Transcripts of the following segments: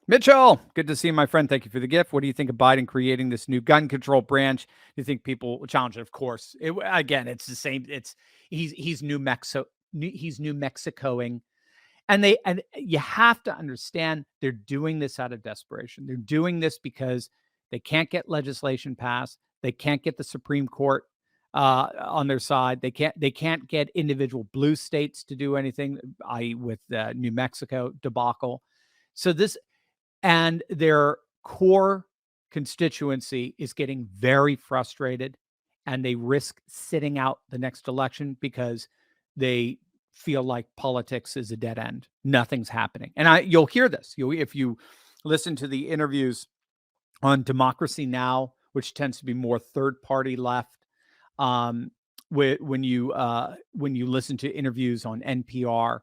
Mitchell, good to see you, my friend. Thank you for the gift. What do you think of Biden creating this new gun control branch? Do you think people will challenge it? Of course. Again, it's the same. He's New Mexico. He's New Mexicoing, and you have to understand they're doing this out of desperation. They're doing this because they can't get legislation passed. They can't get the Supreme Court on their side. They can't get individual blue states to do anything, i.e., with the New Mexico debacle. So this and their core constituency is getting very frustrated, and they risk sitting out the next election because they feel like politics is a dead end. Nothing's happening. And you'll hear this. If you listen to the interviews on Democracy Now, which tends to be more third party left, um, when you listen to interviews on NPR,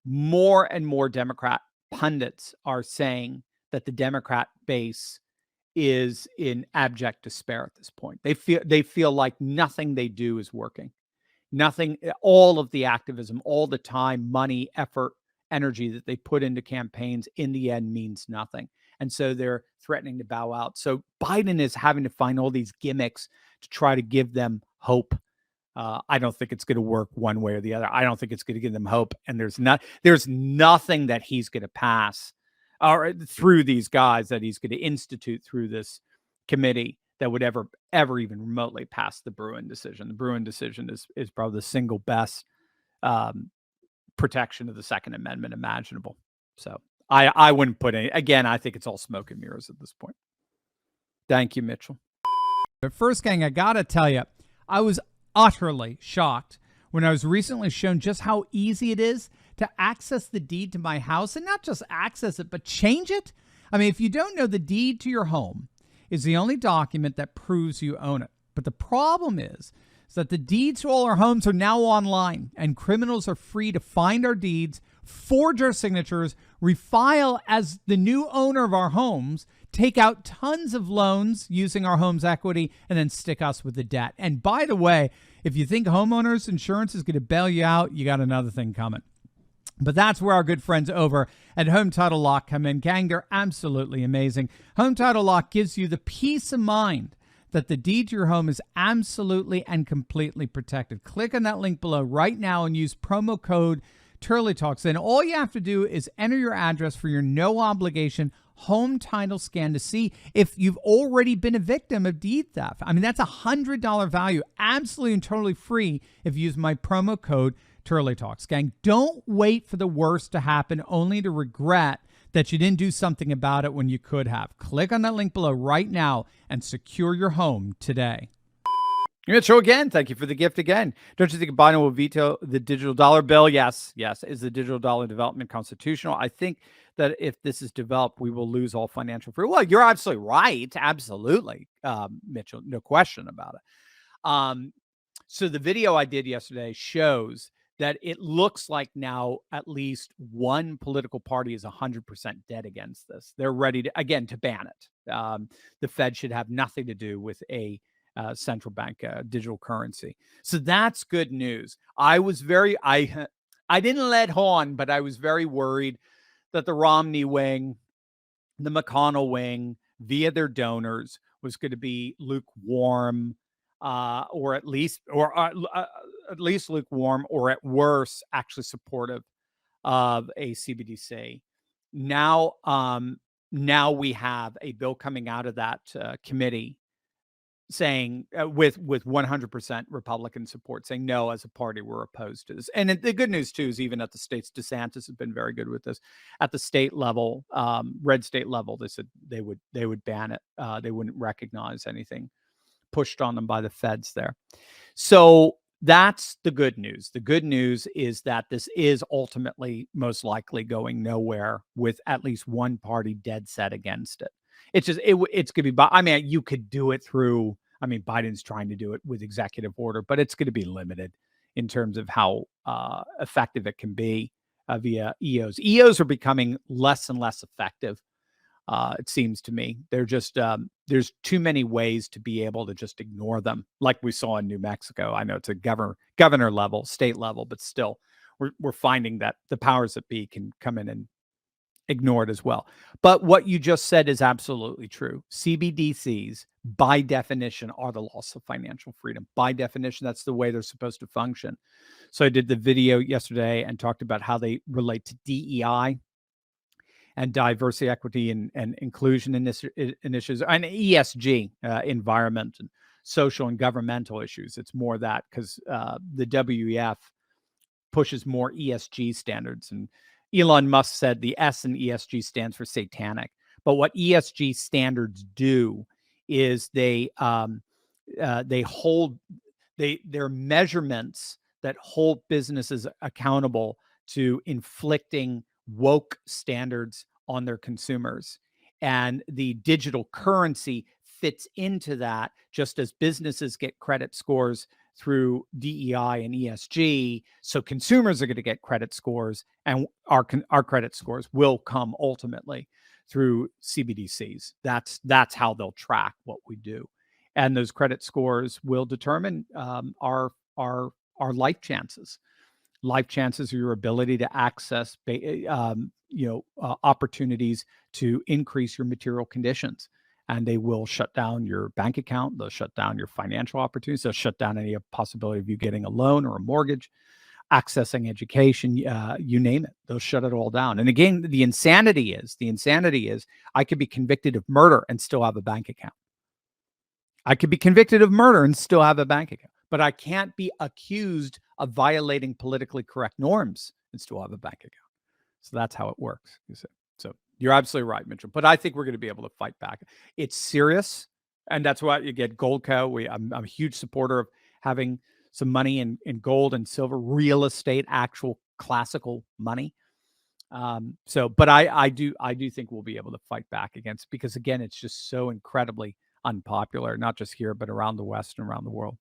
more and more Democrat pundits are saying that the Democrat base is in abject despair at this point. They feel like nothing they do is working. Nothing, all of the activism, all the time, money, effort, energy that they put into campaigns in the end means nothing. And so they're threatening to bow out. So Biden is having to find all these gimmicks to try to give them hope. I don't think it's going to work one way or the other. I don't think it's going to give them hope. And there's nothing that he's going to pass or through these guys that he's going to institute through this committee that would ever even remotely pass the Bruin decision. The Bruin decision is probably the single best protection of the Second Amendment imaginable. So I wouldn't put any. Again, I think it's all smoke and mirrors at this point. Thank you, Mitchell. But first, gang, I gotta tell you, I was utterly shocked when I was recently shown just how easy it is to access the deed to my house, and not just access it, but change it. I mean, if you don't know, the deed to your home is the only document that proves you own it. But the problem is that the deeds to all our homes are now online, and criminals are free to find our deeds, forge our signatures, refile as the new owner of our homes, take out tons of loans using our home's equity, and then stick us with the debt. And by the way, if you think homeowners insurance is going to bail you out, you got another thing coming. But that's where our good friends over at Home Title Lock come in. Gang, they're absolutely amazing. Home Title Lock gives you the peace of mind that the deed to your home is absolutely and completely protected. Click on that link below right now and use promo code Turley Talks. Then all you have to do is enter your address for your no obligation home title scan to see if you've already been a victim of deed theft. I mean, that's $100 value, absolutely and totally free if you use my promo code Turley Talks. Gang, don't wait for the worst to happen only to regret that you didn't do something about it when you could have. Click on that link below right now and secure your home today. Mitchell, again, thank you for the gift again. Don't you think Biden will veto the digital dollar bill? Yes. Is the digital dollar development constitutional? I think that if this is developed, we will lose all financial freedom. Well, you're absolutely right. Absolutely, Mitchell. No question about it. So the video I did yesterday shows that it looks like now at least one political party is 100% dead against this. They're ready to, again, to ban it. The Fed should have nothing to do with a central bank digital currency. So that's good news. I didn't let on, but I was very worried that the Romney wing, the McConnell wing, via their donors, was going to be lukewarm, or at least lukewarm, or at worst, actually supportive of a CBDC. Now we have a bill coming out of that committee saying with 100% Republican support, saying no, as a party, we're opposed to this. And the good news too is even at the states, DeSantis has been very good with this. At the state level, red state level, they said they would ban it. They wouldn't recognize anything pushed on them by the feds there. So that's the good news. The good news is that this is ultimately most likely going nowhere with at least one party dead set against it. It's just, it's going to be, I mean, you could do it through, I mean, Biden's trying to do it with executive order, but it's going to be limited in terms of how effective it can be via EOs. EOs are becoming less and less effective. It seems to me they're just, there's too many ways to be able to just ignore them, like we saw in New Mexico. I know it's a governor level, state level, but still we're finding that the powers that be can come in ignored as well. But what you just said is absolutely true. CBDCs, by definition, are the loss of financial freedom. By definition, that's the way they're supposed to function. So I did the video yesterday and talked about how they relate to DEI and diversity, equity, and inclusion initiatives, and ESG, environment and social and governmental issues. It's more that because the WEF pushes more ESG standards. And Elon Musk said the S in ESG stands for satanic. But what ESG standards do is they're measurements that hold businesses accountable to inflicting woke standards on their consumers. And the digital currency fits into that, just as businesses get credit scores through DEI and ESG. So consumers are going to get credit scores, and our credit scores will come ultimately through CBDCs. That's how they'll track what we do. And those credit scores will determine our life chances. Life chances are your ability to access opportunities to increase your material conditions. And they will shut down your bank account. They'll shut down your financial opportunities. They'll shut down any possibility of you getting a loan or a mortgage, accessing education, you name it. They'll shut it all down. And again, the insanity is I could be convicted of murder and still have a bank account. I could be convicted of murder and still have a bank account, but I can't be accused of violating politically correct norms and still have a bank account. So that's how it works, you see. So you're absolutely right, Mitchell. But I think we're going to be able to fight back. It's serious, and that's why you get Goldco. I'm a huge supporter of having some money in gold and silver, real estate, actual classical money. But I do think we'll be able to fight back against, because again, it's just so incredibly unpopular, not just here, but around the West and around the world.